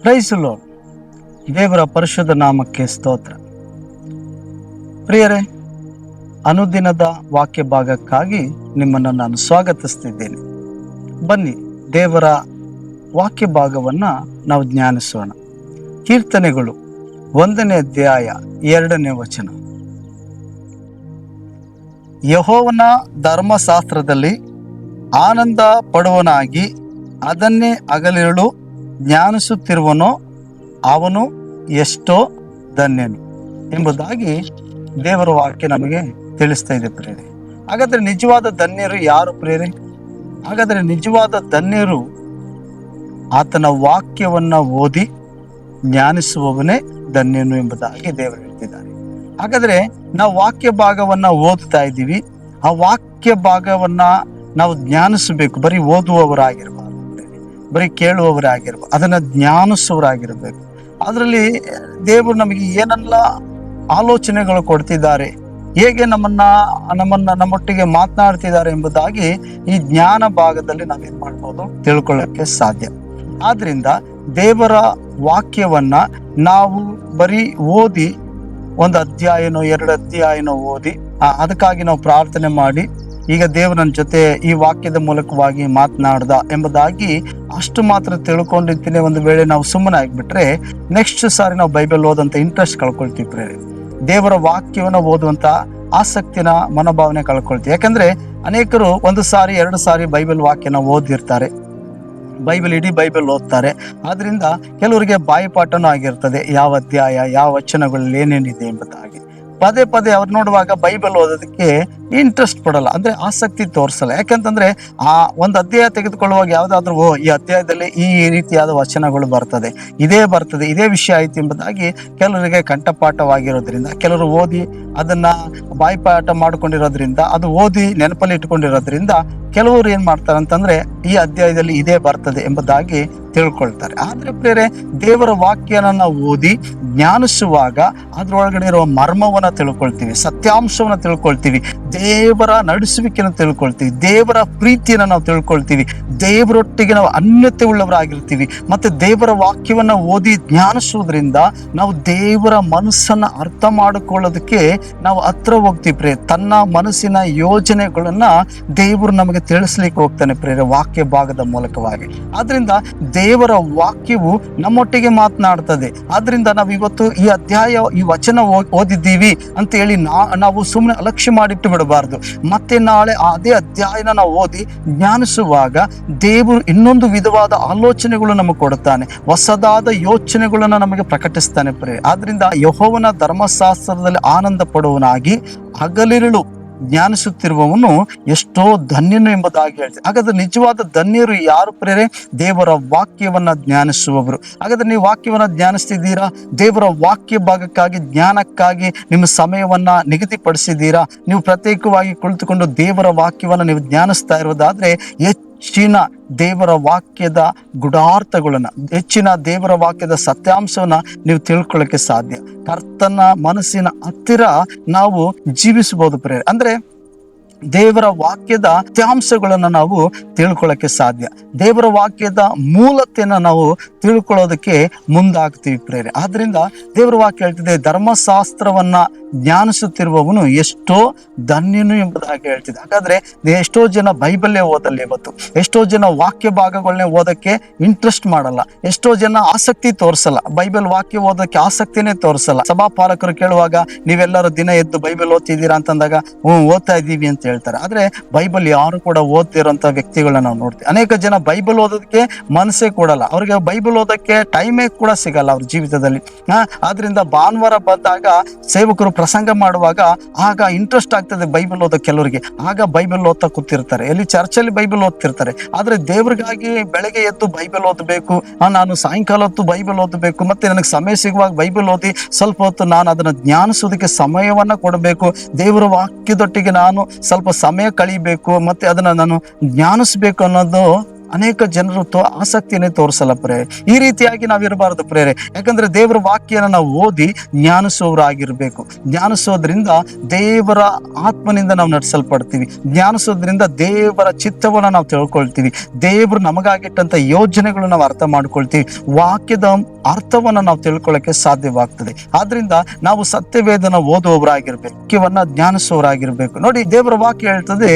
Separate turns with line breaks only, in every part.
Price lord. ದೇವರ ಪರಿಶುದ್ಧ ನಾಮಕ್ಕೆ ಸ್ತೋತ್ರ. ಪ್ರಿಯರೇ, ಅನುದಿನದ ವಾಕ್ಯ ಭಾಗಕ್ಕಾಗಿ ನಿಮ್ಮನ್ನು ನಾನು ಸ್ವಾಗತಿಸ್ತಿದ್ದೇನೆ. ಬನ್ನಿ, ದೇವರ ವಾಕ್ಯ ಭಾಗವನ್ನು ನಾವು ಜ್ಞಾನಿಸೋಣ. ಕೀರ್ತನೆಗಳು 1ನೇ ಅಧ್ಯಾಯ 2ನೇ ವಚನ. ಯೆಹೋವನ ಧರ್ಮಶಾಸ್ತ್ರದಲ್ಲಿ ಆನಂದ ಪಡುವನಾಗಿ ಅದನ್ನೇ ಹಗಲಿರುಳು ಜ್ಞಾನಿಸುತ್ತಿರುವನೋ ಅವನು ಎಷ್ಟೋ ಧನ್ಯನು ಎಂಬುದಾಗಿ ದೇವರ ವಾಕ್ಯ ನಮಗೆ ತಿಳಿಸ್ತಾ ಇದೆ ಪ್ರಿಯರೇ. ಹಾಗಾದ್ರೆ ನಿಜವಾದ ಧನ್ಯರು ಯಾರು ಪ್ರಿಯರೇ? ಹಾಗಾದ್ರೆ ನಿಜವಾದ ಧನ್ಯರು ಆತನ ವಾಕ್ಯವನ್ನ ಓದಿ ಜ್ಞಾನಿಸುವವನೇ ಧನ್ಯನು ಎಂಬುದಾಗಿ ದೇವರು ಹೇಳ್ತಿದ್ದಾರೆ. ಹಾಗಾದ್ರೆ ನಾವು ವಾಕ್ಯ ಭಾಗವನ್ನ ಓದ್ತಾ ಇದ್ದೀವಿ. ಆ ವಾಕ್ಯ ಭಾಗವನ್ನ ನಾವು ಜ್ಞಾನಿಸಬೇಕು. ಬರೀ ಓದುವವರಾಗಿರ್ಬಾರ್ದು, ಬರೀ ಕೇಳುವವರಾಗಿರ್ಬಾರ್ದು, ಅದನ್ನ ಜ್ಞಾನಿಸುವವರಾಗಿರ್ಬೇಕು. ಅದರಲ್ಲಿ ದೇವರು ನಮಗೆ ಏನೆಲ್ಲ ಆಲೋಚನೆಗಳು ಕೊಡ್ತಿದ್ದಾರೆ, ಹೇಗೆ ನಮ್ಮೊಟ್ಟಿಗೆ ಮಾತನಾಡ್ತಿದ್ದಾರೆ ಎಂಬುದಾಗಿ ಈ ಜ್ಞಾನ ಭಾಗದಲ್ಲಿ ನಾವೇನ್ ಮಾಡ್ಬೋದು, ತಿಳ್ಕೊಳ್ಳೋಕೆ ಸಾಧ್ಯ. ಆದ್ರಿಂದ ದೇವರ ವಾಕ್ಯವನ್ನ ನಾವು ಬರೀ ಓದಿ 1 ಅಧ್ಯಾಯನೋ 2 ಅಧ್ಯಾಯನೋ ಓದಿ ಅದಕ್ಕಾಗಿ ನಾವು ಪ್ರಾರ್ಥನೆ ಮಾಡಿ ಈಗ ದೇವರು ನನ್ನ ಜೊತೆ ಈ ವಾಕ್ಯದ ಮೂಲಕವಾಗಿ ಮಾತನಾಡ್ದ ಎಂಬುದಾಗಿ ಅಷ್ಟು ಮಾತ್ರ ತಿಳ್ಕೊಂಡಿರ್ತೀನಿ. ಒಂದು ವೇಳೆ ನಾವು ಸುಮ್ಮನೆ ಆಗಿಬಿಟ್ರೆ ನೆಕ್ಸ್ಟ್ ಸಾರಿ ನಾವು ಬೈಬಲ್ ಓದಂತ ಇಂಟ್ರೆಸ್ಟ್ ಕಳ್ಕೊಳ್ತೀವಿ ಪ್ರೇರೆ. ದೇವರ ವಾಕ್ಯವನ್ನು ಓದುವಂತ ಆಸಕ್ತಿನ ಮನೋಭಾವನೆ ಕಳ್ಕೊಳ್ತೀವಿ. ಯಾಕಂದ್ರೆ ಅನೇಕರು 1 ಸಾರಿ 2 ಸಾರಿ ಬೈಬಲ್ ವಾಕ್ಯನ ಓದಿರ್ತಾರೆ, ಇಡೀ ಬೈಬಲ್ ಓದ್ತಾರೆ. ಆದ್ರಿಂದ ಕೆಲವರಿಗೆ ಬಾಯಿಪಾಠನೂ ಆಗಿರ್ತದೆ, ಯಾವ ಅಧ್ಯಾಯ ಯಾವ ವಚನಗಳಲ್ಲಿ ಏನೇನಿದೆ ಎಂಬುದಾಗಿ. ಪದೇ ಪದೇ ಅವ್ರು ನೋಡುವಾಗ ಬೈಬಲ್ ಓದೋದಕ್ಕೆ ಇಂಟ್ರೆಸ್ಟ್ ಪಡಲ್ಲ, ಅಂದ್ರೆ ಆಸಕ್ತಿ ತೋರಿಸಲ್ಲ. ಯಾಕಂತಂದ್ರೆ ಆ 1 ಅಧ್ಯಾಯ ತೆಗೆದುಕೊಳ್ಳುವಾಗ ಯಾವ್ದಾದ್ರು ಈ ಅಧ್ಯಾಯದಲ್ಲಿ ಈ ರೀತಿಯಾದ ವಚನಗಳು ಬರ್ತದೆ, ಇದೇ ವಿಷಯ ಆಯ್ತು ಎಂಬುದಾಗಿ ಕೆಲವರಿಗೆ ಕಂಠಪಾಠವಾಗಿರೋದ್ರಿಂದ, ಕೆಲವರು ಓದಿ ಅದನ್ನ ಬಾಯಿಪಾಠ ಮಾಡ್ಕೊಂಡಿರೋದ್ರಿಂದ, ಅದು ಓದಿ ನೆನಪಲ್ಲಿ ಇಟ್ಕೊಂಡಿರೋದ್ರಿಂದ ಕೆಲವರು ಏನ್ ಮಾಡ್ತಾರೆ ಅಂತಂದ್ರೆ ಈ ಅಧ್ಯಾಯದಲ್ಲಿ ಇದೇ ಬರ್ತದೆ ಎಂಬುದಾಗಿ ತಿಳ್ಕೊಳ್ತಾರೆ. ಆದ್ರೆ ಪ್ರೇರೆ, ದೇವರ ವಾಕ್ಯನ ನಾವು ಓದಿ ಜ್ಞಾನಿಸುವಾಗ ಅದ್ರೊಳಗಡೆ ಇರುವ ಮರ್ಮವನ್ನ ತಿಳ್ಕೊಳ್ತೀವಿ, ಸತ್ಯಾಂಶವನ್ನ ತಿಳ್ಕೊಳ್ತೀವಿ, ದೇವರ ನಡೆಸುವಿಕೆಯನ್ನು ತಿಳ್ಕೊಳ್ತೀವಿ, ದೇವರ ಪ್ರೀತಿಯನ್ನು ನಾವು ತಿಳ್ಕೊಳ್ತೀವಿ, ದೇವರೊಟ್ಟಿಗೆ ನಾವು ಅನ್ಯತೆ ಉಳ್ಳವರಾಗಿರ್ತೀವಿ. ಮತ್ತೆ ದೇವರ ವಾಕ್ಯವನ್ನ ಓದಿ ಜ್ಞಾನಿಸುವುದರಿಂದ ನಾವು ದೇವರ ಮನಸ್ಸನ್ನ ಅರ್ಥ ಮಾಡಿಕೊಳ್ಳೋದಕ್ಕೆ ನಾವು ಹತ್ರ ಹೋಗ್ತೀವಿ ಪ್ರೇರೆ. ತನ್ನ ಮನಸ್ಸಿನ ಯೋಜನೆಗಳನ್ನ ದೇವರು ನಮಗೆ ತಿಳಿಸ್ಲಿಕ್ಕೆ ಹೋಗ್ತಾನೆ ಪ್ರೇರೆ, ವಾಕ್ಯ ಭಾಗದ ಮೂಲಕವಾಗಿ. ಆದ್ರಿಂದ ದೇವರ ವಾಕ್ಯವು ನಮ್ಮೊಟ್ಟಿಗೆ ಮಾತನಾಡ್ತದೆ. ಆದ್ರಿಂದ ನಾವು ಇವತ್ತು ಈ ಅಧ್ಯಾಯ ಈ ವಚನ ಓದಿದ್ದೀವಿ ಅಂತ ಹೇಳಿ ನಾವು ಸುಮ್ಮನೆ ಅಲಕ್ಷ್ಯ ಮಾಡಿಟ್ಟು ಬಿಡಬಾರ್ದು. ಮತ್ತೆ ನಾಳೆ ಅದೇ ಅಧ್ಯಾಯನ ನಾವು ಓದಿ ಜ್ಞಾನಿಸುವಾಗ ದೇವರು ಇನ್ನೊಂದು ವಿಧವಾದ ಆಲೋಚನೆಗಳು ನಮಗೆ ಕೊಡುತ್ತಾನೆ, ಹೊಸದಾದ ಯೋಚನೆಗಳನ್ನ ನಮಗೆ ಪ್ರಕಟಿಸ್ತಾನೆ ಪ್ರೇರೆ. ಆದ್ರಿಂದ ಯೆಹೋವನ ಧರ್ಮಶಾಸ್ತ್ರದಲ್ಲಿ ಆನಂದ ಪಡುವನಾಗಿ ಹಗಲಿರುಳು ಜ್ಞಾನಿಸುತ್ತಿರುವವನು ಎಷ್ಟೋ ಧನ್ಯನು ಎಂಬುದಾಗಿ ಹೇಳ್ತಾರೆ. ಹಾಗಾದ್ರೆ ನಿಜವಾದ ಧನ್ಯರು ಯಾರು ಪ್ರೇರೆ? ದೇವರ ವಾಕ್ಯವನ್ನ ಜ್ಞಾನಿಸುವವರು. ಹಾಗಾದ್ರೆ ನೀವು ವಾಕ್ಯವನ್ನ ಜ್ಞಾನಿಸ್ತಿದ್ದೀರಾ? ದೇವರ ವಾಕ್ಯ ಭಾಗಕ್ಕಾಗಿ ಜ್ಞಾನಕ್ಕಾಗಿ ನಿಮ್ಮ ಸಮಯವನ್ನ ನಿಗದಿಪಡಿಸಿದ್ದೀರಾ? ನೀವು ಪ್ರತ್ಯೇಕವಾಗಿ ಕುಳಿತುಕೊಂಡು ದೇವರ ವಾಕ್ಯವನ್ನ ನೀವು ಜ್ಞಾನಿಸ್ತಾ ಇರೋದಾದ್ರೆ ಹೆಚ್ಚಿನ ದೇವರ ವಾಕ್ಯದ ಗುಡಾರ್ಥಗಳನ್ನ, ಹೆಚ್ಚಿನ ದೇವರ ವಾಕ್ಯದ ಸತ್ಯಾಂಶವನ್ನ ನೀವು ತಿಳ್ಕೊಳ್ಳಕ್ಕೆ ಸಾಧ್ಯ. ಕರ್ತನ ಮನಸ್ಸಿನ ಹತ್ತಿರ ನಾವು ಜೀವಿಸಬಹುದು ಪ್ರೇರೆ. ಅಂದ್ರೆ ದೇವರ ವಾಕ್ಯದ ಸತ್ಯಾಂಶಗಳನ್ನ ನಾವು ತಿಳ್ಕೊಳ್ಳಕ್ಕೆ ಸಾಧ್ಯ. ದೇವರ ವಾಕ್ಯದ ಮೂಲತೆಯನ್ನ ನಾವು ತಿಳ್ಕೊಳ್ಳೋದಕ್ಕೆ ಮುಂದಾಗ್ತೀವಿ ಪ್ರೇರೆ. ಆದ್ರಿಂದ ದೇವರ ವಾಕ್ಯ ಹೇಳ್ತಿದೆ, ಧರ್ಮಶಾಸ್ತ್ರವನ್ನ ಜ್ಞಾನಿಸುತ್ತಿರುವವನು ಎಷ್ಟೋ ಧನ್ಯನು ಎಂಬುದಾಗಿ ಹೇಳ್ತಿದೆ. ಹಾಗಾದ್ರೆ ಎಷ್ಟೋ ಜನ ಬೈಬಲ್ಲೇ ಓದಲ್ಲ ಇವತ್ತು, ಎಷ್ಟೋ ಜನ ವಾಕ್ಯ ಭಾಗಗಳನ್ನೇ ಓದಕ್ಕೆ ಇಂಟ್ರೆಸ್ಟ್ ಮಾಡಲ್ಲ, ಎಷ್ಟೋ ಜನ ಆಸಕ್ತಿ ತೋರಿಸಲ್ಲ, ಬೈಬಲ್ ವಾಕ್ಯ ಓದಕ್ಕೆ ಆಸಕ್ತಿನೇ ತೋರಿಸಲ್ಲ. ಸಭಾಪಾಲಕರು ಕೇಳುವಾಗ ನೀವೆಲ್ಲರೂ ದಿನ ಎದ್ದು ಬೈಬಲ್ ಓದ್ತಿದ್ದೀರಾ ಅಂತಂದಾಗ ಓದ್ತಾ ಇದ್ದೀವಿ ಅಂತ ಹೇಳ್ತಾರೆ. ಆದ್ರೆ ಬೈಬಲ್ ಯಾರು ಕೂಡ ಓದ್ತಿರೋಂಥ ವ್ಯಕ್ತಿಗಳನ್ನ ನಾವು ನೋಡ್ತೀವಿ. ಅನೇಕ ಜನ ಬೈಬಲ್ ಓದೋದಕ್ಕೆ ಮನಸ್ಸೇ ಕೊಡಲ್ಲ, ಅವ್ರಿಗೆ ಬೈಬಲ್ ಓದಕ್ಕೆ ಟೈಮೇ ಕೂಡ ಸಿಗಲ್ಲ ಅವ್ರ ಜೀವಿತದಲ್ಲಿ. ಆದ್ರಿಂದ ಭಾನುವಾರ ಬಂದಾಗ ಸೇವಕರು ಪ್ರಸಂಗ ಮಾಡುವಾಗ ಆಗ ಇಂಟ್ರೆಸ್ಟ್ ಆಗ್ತದೆ ಬೈಬಲ್ ಓದೋ ಕೆಲವರಿಗೆ, ಆಗ ಬೈಬಲ್ ಓದ್ತಾ ಕೂತಿರ್ತಾರೆ, ಎಲ್ಲಿ ಚರ್ಚಲ್ಲಿ ಬೈಬಲ್ ಓದ್ತಿರ್ತಾರೆ. ಆದ್ರೆ ದೇವ್ರಿಗಾಗಿ ಬೆಳಗ್ಗೆ ಎದ್ದು ಬೈಬಲ್ ಓದಬೇಕು, ನಾನು ಸಾಯಂಕಾಲ ಹೊತ್ತು ಬೈಬಲ್ ಓದಬೇಕು, ಮತ್ತೆ ನನಗೆ ಸಮಯ ಸಿಗುವಾಗ ಬೈಬಲ್ ಓದಿ ಸ್ವಲ್ಪ ಹೊತ್ತು ನಾನು ಅದನ್ನ ಜ್ಞಾನಿಸೋದಕ್ಕೆ ಸಮಯವನ್ನ ಕೊಡಬೇಕು, ದೇವರ ವಾಕ್ಯದೊಟ್ಟಿಗೆ ನಾನು ಸ್ವಲ್ಪ ಸಮಯ ಕಳೀಬೇಕು, ಮತ್ತೆ ಅದನ್ನ ನಾನು ಜ್ಞಾನಿಸ್ಬೇಕು ಅನ್ನೋದು ಅನೇಕ ಜನರು ಆಸಕ್ತಿಯನ್ನೇ ತೋರಿಸಲ್ಲ ಪ್ರೇರೆ. ಈ ರೀತಿಯಾಗಿ ನಾವಿರಬಾರದು ಪ್ರೇರೆ. ಯಾಕಂದ್ರೆ ದೇವರ ವಾಕ್ಯನ ನಾವು ಓದಿ ಜ್ಞಾನಿಸುವವರಾಗಿರ್ಬೇಕು. ಜ್ಞಾನಿಸೋದ್ರಿಂದ ದೇವರ ಆತ್ಮನಿಂದ ನಾವು ನಡೆಸಲ್ಪಡ್ತೀವಿ. ಜ್ಞಾನಿಸೋದ್ರಿಂದ ದೇವರ ಚಿತ್ತವನ್ನ ನಾವು ತಿಳ್ಕೊಳ್ತೀವಿ. ದೇವರು ನಮಗಾಗಿಟ್ಟಂತ ಯೋಜನೆಗಳು ನಾವು ಅರ್ಥ ಮಾಡ್ಕೊಳ್ತೀವಿ. ವಾಕ್ಯದ ಅರ್ಥವನ್ನ ನಾವು ತಿಳ್ಕೊಳ್ಳಕ್ಕೆ ಸಾಧ್ಯವಾಗ್ತದೆ. ಆದ್ರಿಂದ ನಾವು ಸತ್ಯವೇದನ ಓದುವವರಾಗಿರ್ಬೇಕು, ವಾಕ್ಯವನ್ನ ಜ್ಞಾನಿಸುವವರಾಗಿರ್ಬೇಕು. ನೋಡಿ, ದೇವರ ವಾಕ್ಯ ಹೇಳ್ತದೆ,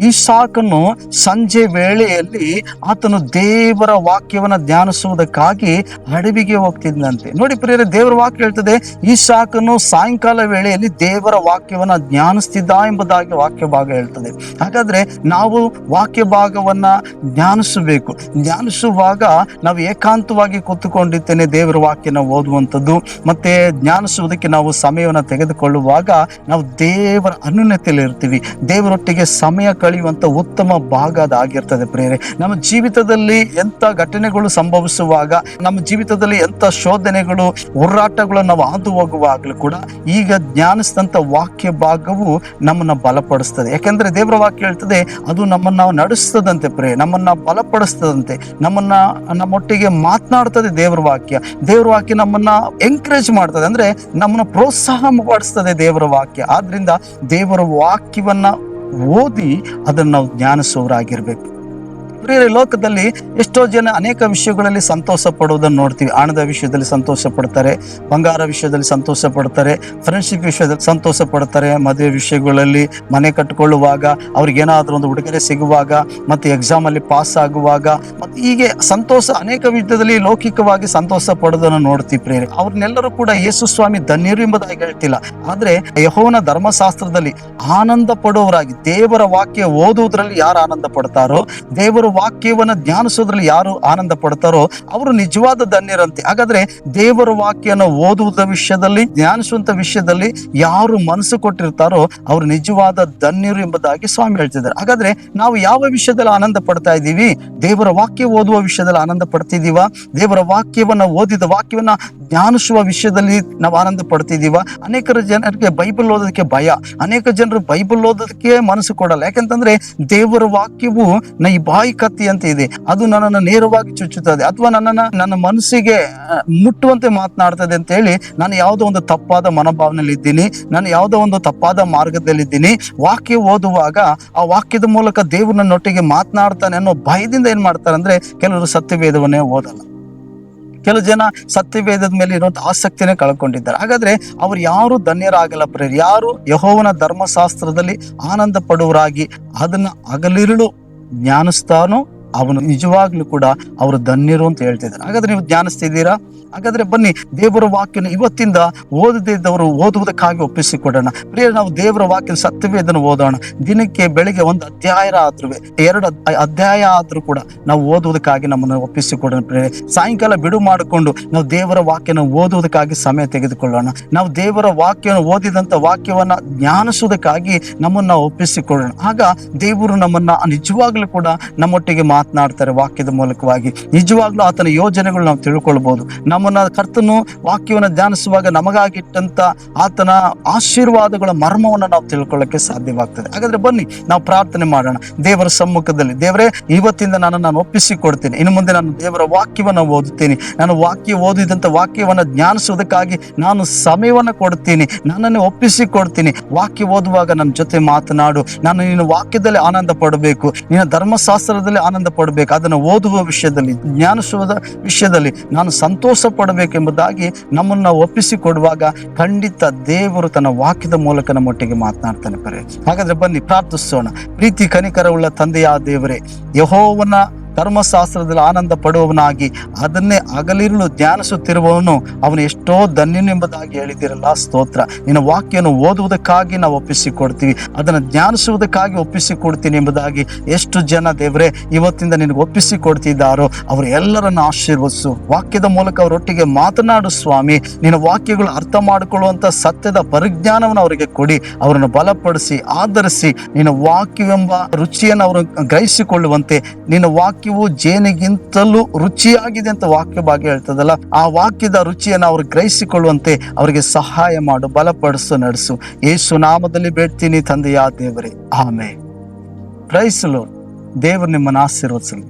ಇಸಾಕನು ಸಂಜೆ ವೇಳೆಯಲ್ಲಿ ಆತನು ದೇವರ ವಾಕ್ಯವನ್ನ ಧ್ಯಾನಿಸುವುದಕ್ಕಾಗಿ ಅಡವಿಗೆ ಹೋಗ್ತಿದ್ದಂತೆ. ನೋಡಿ ಪ್ರಿಯರೇ, ದೇವರ ವಾಕ್ಯ ಹೇಳ್ತದೆ, ಇಸಾಕನು ಸಾಯಂಕಾಲ ವೇಳೆಯಲ್ಲಿ ದೇವರ ವಾಕ್ಯವನ್ನ ಧ್ಯಾನಿಸ್ತಿದ್ದ ಎಂಬುದಾಗಿ ವಾಕ್ಯ ಭಾಗ ಹೇಳ್ತದೆ. ಹಾಗಾದ್ರೆ ನಾವು ವಾಕ್ಯ ಭಾಗವನ್ನ ಧ್ಯಾನಿಸಬೇಕು. ಧ್ಯಾನಿಸುವಾಗ ನಾವು ಏಕಾಂತವಾಗಿ ಕೂತುಕೊಂಡಿದ್ದೇನೆ ದೇವರ ವಾಕ್ಯನ ಓದುವಂಥದ್ದು ಮತ್ತೆ ಧ್ಯಾನಿಸುವುದಕ್ಕೆ ನಾವು ಸಮಯವನ್ನು ತೆಗೆದುಕೊಳ್ಳುವಾಗ ನಾವು ದೇವರ ಅನ್ಯೋನ್ಯತೆಯಲ್ಲಿ ಇರ್ತೀವಿ. ದೇವರೊಟ್ಟಿಗೆ ಸಮಯ ಕಳೆಯುವಂತ ಉತ್ತಮ ಭಾಗ ಅದಾಗಿರ್ತದೆ ಪ್ರೇರೆ. ನಮ್ಮ ಜೀವಿತದಲ್ಲಿ ಎಂತ ಘಟನೆಗಳು ಸಂಭವಿಸುವಾಗ, ನಮ್ಮ ಜೀವಿತದಲ್ಲಿ ಎಂತ ಶೋಧನೆಗಳು ಹೋರಾಟಗಳು ನಾವು ಹಾದು ಹೋಗುವಾಗಲೂ ಕೂಡ ಈಗ ಧ್ಯಾನಿಸಿದಂತ ವಾಕ್ಯ ಭಾಗವು ನಮ್ಮನ್ನ ಬಲಪಡಿಸ್ತದೆ. ಯಾಕೆಂದ್ರೆ ದೇವರ ವಾಕ್ಯ ಹೇಳ್ತದೆ, ಅದು ನಮ್ಮನ್ನ ನಡೆಸ್ತದಂತೆ ಪ್ರೇ, ನಮ್ಮನ್ನ ಬಲಪಡಿಸ್ತದಂತೆ, ನಮ್ಮೊಟ್ಟಿಗೆ ಮಾತನಾಡ್ತದೆ ದೇವರ ವಾಕ್ಯ. ದೇವರ ವಾಕ್ಯ ನಮ್ಮನ್ನ ಎಂಕರೇಜ್ ಮಾಡ್ತದೆ, ಅಂದ್ರೆ ನಮ್ಮನ್ನ ಪ್ರೋತ್ಸಾಹ ಪಡಿಸ್ತದೆ ದೇವರ ವಾಕ್ಯ. ಆದ್ರಿಂದ ದೇವರ ವಾಕ್ಯವನ್ನ ಓದಿ ಅದನ್ನು ನಾವು ಜ್ಞಾನಿಸುವವರಾಗಿರ್ಬೇಕು. ಪ್ರಿಯರೇ, ಲೋಕದಲ್ಲಿ ಎಷ್ಟೋ ಜನ ಅನೇಕ ವಿಷಯಗಳಲ್ಲಿ ಸಂತೋಷ ಪಡುವುದನ್ನು ನೋಡ್ತೀವಿ. ಹಣದ ವಿಷಯದಲ್ಲಿ ಸಂತೋಷ ಪಡ್ತಾರೆ, ಬಂಗಾರ ವಿಷಯದಲ್ಲಿ ಸಂತೋಷ ಪಡ್ತಾರೆ, ಫ್ರೆಂಡ್ಶಿಪ್ ವಿಷಯದಲ್ಲಿ ಸಂತೋಷ ಪಡ್ತಾರೆ, ಮದುವೆ ವಿಷಯಗಳಲ್ಲಿ, ಮನೆ ಕಟ್ಟಿಕೊಳ್ಳುವಾಗ, ಅವ್ರಿಗೇನಾದ್ರೂ ಒಂದು ಉಡುಗೊರೆ ಸಿಗುವಾಗ, ಮತ್ತೆ ಎಕ್ಸಾಮ್ ಅಲ್ಲಿ ಪಾಸ್ ಆಗುವಾಗ, ಮತ್ತೆ ಹೀಗೆ ಸಂತೋಷ ಅನೇಕ ವಿಧದಲ್ಲಿ ಲೌಕಿಕವಾಗಿ ಸಂತೋಷ ಪಡೋದನ್ನು ನೋಡ್ತೀವಿ ಪ್ರಿಯರೇ. ಅವ್ರನ್ನೆಲ್ಲರೂ ಕೂಡ ಯೇಸು ಸ್ವಾಮಿ ಧನ್ಯರು ಎಂಬುದಾಗಿ ಹೇಳ್ತಿಲ್ಲ. ಆದ್ರೆ ಯೆಹೋವನ ಧರ್ಮಶಾಸ್ತ್ರದಲ್ಲಿ ಆನಂದ ಪಡುವವರಾಗಿ, ದೇವರ ವಾಕ್ಯ ಓದುವುದರಲ್ಲಿ ಯಾರು ಆನಂದ ಪಡ್ತಾರೋ, ದೇವರ ವಾಕ್ಯವನ್ನ ಧ್ಯಾನಿಸೋದ್ರಲ್ಲಿ ಯಾರು ಆನಂದ ಪಡ್ತಾರೋ ಅವರು ನಿಜವಾದ ಧನ್ಯರಂತೆ. ಹಾಗಾದ್ರೆ ದೇವರ ವಾಕ್ಯನ ಓದುವುದ ವಿಷಯದಲ್ಲಿ, ಧ್ಯಾನಿಸುವಂತ ವಿಷಯದಲ್ಲಿ ಯಾರು ಮನಸ್ಸು ಕೊಟ್ಟಿರ್ತಾರೋ ಅವರು ನಿಜವಾದ ಧನ್ಯರು ಎಂಬುದಾಗಿ ಸ್ವಾಮಿ ಹೇಳ್ತಿದ್ದಾರೆ. ಹಾಗಾದ್ರೆ ನಾವು ಯಾವ ವಿಷಯದಲ್ಲಿ ಆನಂದ ಪಡ್ತಾ ಇದ್ದೀವಿ? ದೇವರ ವಾಕ್ಯ ಓದುವ ವಿಷಯದಲ್ಲಿ ಆನಂದ ಪಡ್ತಿದೀವ? ದೇವರ ವಾಕ್ಯವನ್ನ ಓದಿದ ವಾಕ್ಯವನ್ನ ಧ್ಯಾನಿಸುವ ವಿಷಯದಲ್ಲಿ ನಾವು ಆನಂದ ಪಡ್ತಿದೀವ? ಅನೇಕ ಜನರಿಗೆ ಬೈಬಲ್ ಓದೋದಕ್ಕೆ ಭಯ, ಅನೇಕ ಜನರು ಬೈಬಲ್ ಓದೋದಕ್ಕೆ ಮನಸ್ಸು ಕೊಡಲ್ಲ. ಯಾಕಂತಂದ್ರೆ ದೇವರ ವಾಕ್ಯವು ಈ ಬಾಯಿ ಕತ್ತಿ ಅಂತ ಇದೆ, ಅದು ನನ್ನನ್ನು ನೇರವಾಗಿ ಚುಚ್ಚುತ್ತದೆ ಅಥವಾ ನನ್ನ ಮನಸ್ಸಿಗೆ ಮುಟ್ಟುವಂತೆ ಮಾತನಾಡ್ತದೆ ಅಂತ ಹೇಳಿ ನಾನು ಯಾವುದೋ ಒಂದು ತಪ್ಪಾದ ಮನೋಭಾವನೆಯಲ್ಲಿ ಇದ್ದೀನಿ, ನಾನು ಯಾವುದೋ ಒಂದು ತಪ್ಪಾದ ಮಾರ್ಗದಲ್ಲಿದ್ದೀನಿ. ವಾಕ್ಯ ಓದುವಾಗ ಆ ವಾಕ್ಯದ ಮೂಲಕ ದೇವರು ನನ್ನೊಟ್ಟಿಗೆ ಮಾತನಾಡ್ತಾನೆ ಅನ್ನೋ ಭಯದಿಂದ ಏನ್ ಮಾಡ್ತಾರೆ ಅಂದ್ರೆ ಕೆಲವರು ಸತ್ಯವೇದವನ್ನೇ ಓದಲ್ಲ. ಕೆಲವು ಜನ ಸತ್ಯವೇದದ ಮೇಲೆ ಇರುವಂತ ಆಸಕ್ತಿನೇ ಕಳ್ಕೊಂಡಿದ್ದಾರೆ. ಹಾಗಾದ್ರೆ ಅವ್ರು ಯಾರು ಧನ್ಯರಾಗಲ್ಲ ಪ್ರೇರಿ. ಯಾರು ಯೆಹೋವನ ಧರ್ಮಶಾಸ್ತ್ರದಲ್ಲಿ ಆನಂದ ಪಡುವರಾಗಿ ಅದನ್ನ ಹಗಲಿರುಳು ಜ್ಞಾನಿಸ್ತಾನೋ ಅವನು ನಿಜವಾಗ್ಲೂ ಕೂಡ ಅವರು ಧನ್ಯರು ಅಂತ ಹೇಳ್ತಿದ್ದಾರೆ. ಹಾಗಾದ್ರೆ ನೀವು ಜ್ಞಾನಿಸ್ತಿದ್ದೀರಾ? ಹಾಗಾದ್ರೆ ಬನ್ನಿ ದೇವರ ವಾಕ್ಯನ ಇವತ್ತಿಂದ ಓದದೇ ಇದ್ದವರು ಓದುವುದಕ್ಕಾಗಿ ಒಪ್ಪಿಸಿಕೊಡೋಣ. ಪ್ರಿಯ, ನಾವು ದೇವರ ವಾಕ್ಯ ಸತ್ಯವೇದನ ಓದೋಣ. ದಿನಕ್ಕೆ ಬೆಳಿಗ್ಗೆ ಒಂದು ಅಧ್ಯಾಯ ಆದ್ರೂ, 2 ಅಧ್ಯಾಯ ಆದ್ರೂ ಕೂಡ ನಾವು ಓದುವುದಕ್ಕಾಗಿ ನಮ್ಮನ್ನು ಒಪ್ಪಿಸಿಕೊಡೋಣ. ಪ್ರಿಯ, ಸಾಯಂಕಾಲ ಬಿಡು ಮಾಡಿಕೊಂಡು ನಾವು ದೇವರ ವಾಕ್ಯನ ಓದುವುದಕ್ಕಾಗಿ ಸಮಯ ತೆಗೆದುಕೊಳ್ಳೋಣ. ನಾವು ದೇವರ ವಾಕ್ಯನ ಓದಿದಂತ ವಾಕ್ಯವನ್ನ ಜ್ಞಾನಿಸುವುದಕ್ಕಾಗಿ ನಮ್ಮನ್ನ ಒಪ್ಪಿಸಿಕೊಳ್ಳೋಣ. ಆಗ ದೇವರು ನಮ್ಮನ್ನ ನಿಜವಾಗ್ಲೂ ಕೂಡ ನಮ್ಮೊಟ್ಟಿಗೆ ಮಾತನಾಡ್ತಾರೆ ವಾಕ್ಯದ ಮೂಲಕವಾಗಿ. ನಿಜವಾಗ್ಲೂ ಆತನ ಯೋಜನೆಗಳು ನಾವು ತಿಳ್ಕೊಳ್ಬಹುದು. ನಮ್ಮನ್ನ ಕರ್ತನು ವಾಕ್ಯವನ್ನು ಧ್ಯಾನಿಸುವಾಗ ನಮಗಾಗಿಟ್ಟಂತ ಆತನ ಆಶೀರ್ವಾದಗಳ ಮರ್ಮವನ್ನು ನಾವು ತಿಳ್ಕೊಳ್ಳಕ್ಕೆ ಸಾಧ್ಯವಾಗ್ತದೆ. ಹಾಗಾದ್ರೆ ಬನ್ನಿ ನಾವು ಪ್ರಾರ್ಥನೆ ಮಾಡೋಣ ದೇವರ ಸಮ್ಮುಖದಲ್ಲಿ. ದೇವರೇ, ಇವತ್ತಿಂದ ನಾನು ಒಪ್ಪಿಸಿಕೊಡ್ತೀನಿ. ಇನ್ನು ಮುಂದೆ ನಾನು ದೇವರ ವಾಕ್ಯವನ್ನು ಓದುತ್ತೀನಿ. ನಾನು ವಾಕ್ಯ ಓದಿದಂತ ವಾಕ್ಯವನ್ನು ಧ್ಯಾನಿಸುವುದಕ್ಕಾಗಿ ನಾನು ಸಮಯವನ್ನು ಕೊಡ್ತೀನಿ. ನನ್ನನ್ನು ಒಪ್ಪಿಸಿಕೊಡ್ತೀನಿ. ವಾಕ್ಯ ಓದುವಾಗ ನನ್ನ ಜೊತೆ ಮಾತನಾಡು. ನಾನು ನಿನ್ನ ವಾಕ್ಯದಲ್ಲಿ ಆನಂದ ಪಡಬೇಕು, ನಿನ್ನ ಧರ್ಮಶಾಸ್ತ್ರದಲ್ಲಿ ಆನಂದ ಪಡಬೇಕು. ಅದನ್ನು ಓದುವ ವಿಷಯದಲ್ಲಿ, ಜ್ಞಾನಿಸುವ ವಿಷಯದಲ್ಲಿ ನಾನು ಸಂತೋಷ ಪಡಬೇಕೆಂಬುದಾಗಿ ನಮ್ಮನ್ನು ಒಪ್ಪಿಸಿಕೊಡುವಾಗ ಖಂಡಿತ ದೇವರು ತನ್ನ ವಾಕ್ಯದ ಮೂಲಕ ನಮ್ಮೊಟ್ಟಿಗೆ ಮಾತನಾಡ್ತಾನೆ ಪರೇ. ಹಾಗಾದ್ರೆ ಬನ್ನಿ ಪ್ರಾರ್ಥಿಸೋಣ. ಪ್ರೀತಿ ಕನಿಕರವುಳ್ಳ ತಂದೆಯಾದ ದೇವರೇ, ಯೆಹೋವನ ಧರ್ಮಶಾಸ್ತ್ರದಲ್ಲಿ ಆನಂದ ಪಡುವವನಾಗಿ ಅದನ್ನೇ ಹಗಲಿರುಳು ಧ್ಯಾನಿಸುತ್ತಿರುವವನು ಅವನು ಎಷ್ಟೋ ಧನ್ಯನೆಂಬುದಾಗಿ ಹೇಳಿದಿರಲ್ಲ. ಸ್ತೋತ್ರ. ನಿನ್ನ ವಾಕ್ಯವನ್ನು ಓದುವುದಕ್ಕಾಗಿ ನಾವು ಒಪ್ಪಿಸಿಕೊಡ್ತೀವಿ, ಅದನ್ನು ಧ್ಯಾನಿಸುವುದಕ್ಕಾಗಿ ಒಪ್ಪಿಸಿಕೊಡ್ತೀನಿ ಎಂಬುದಾಗಿ ಎಷ್ಟು ಜನ ದೇವರೇ ಇವತ್ತಿಂದ ನಿನಗೆ ಒಪ್ಪಿಸಿಕೊಡ್ತಿದ್ದಾರೋ ಅವರು ಎಲ್ಲರನ್ನು ಆಶೀರ್ವದಿಸು. ವಾಕ್ಯದ ಮೂಲಕ ಅವರೊಟ್ಟಿಗೆ ಮಾತನಾಡು ಸ್ವಾಮಿ. ನಿನ್ನ ವಾಕ್ಯಗಳು ಅರ್ಥ ಮಾಡಿಕೊಳ್ಳುವಂತ ಸತ್ಯದ ಪರಿಜ್ಞಾನವನ್ನು ಅವರಿಗೆ ಕೊಡಿ. ಅವರನ್ನು ಬಲಪಡಿಸಿ ಆಧರಿಸಿ ನಿನ್ನ ವಾಕ್ಯವೆಂಬ ರುಚಿಯನ್ನು ಅವರು ಗ್ರಹಿಸಿಕೊಳ್ಳುವಂತೆ, ನಿನ್ನ ವಾಕ್ಯವು ಜೇನಿಗಿಂತಲೂ ರುಚಿಯಾಗಿದೆ ಅಂತ ವಾಕ್ಯ ಭಾಗ ಹೇಳ್ತದಲ್ಲ, ಆ ವಾಕ್ಯದ ರುಚಿಯನ್ನು ಅವರು ಗ್ರಹಿಸಿಕೊಳ್ಳುವಂತೆ ಅವರಿಗೆ ಸಹಾಯ ಮಾಡು, ಬಲಪಡಿಸು, ನಡೆಸು. ಯೇಸು ನಾಮದಲ್ಲಿ ಬೇಡ್ತೀನಿ ತಂದೆಯಾದ ದೇವರೇ, ಆಮೆನ್. Price the lord. ದೇವರು ನಿಮ್ಮನ್ನು ಆಶೀರ್ವದಿಸಲಿ.